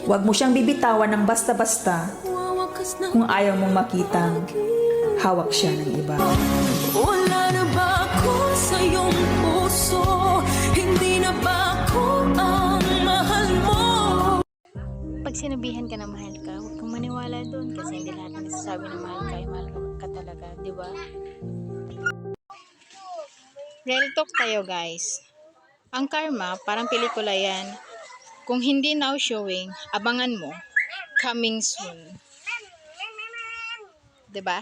Huwag mo siyang bibitawan ng basta-basta kung ayaw mong makitang hawak siya ng iba. Wala na ba ako sa iyong puso? Hindi na ba ako ang mahal mo? Pag sinabihan ka na mahal ka, huwag kang maniwala doon kasi hindi lahat ng nasasabi na mahal ka ay mahal ka talaga, di ba? Real talk tayo, guys. Ang karma, parang pelikula yan. Kung hindi now showing, abangan mo. Coming soon. Di ba?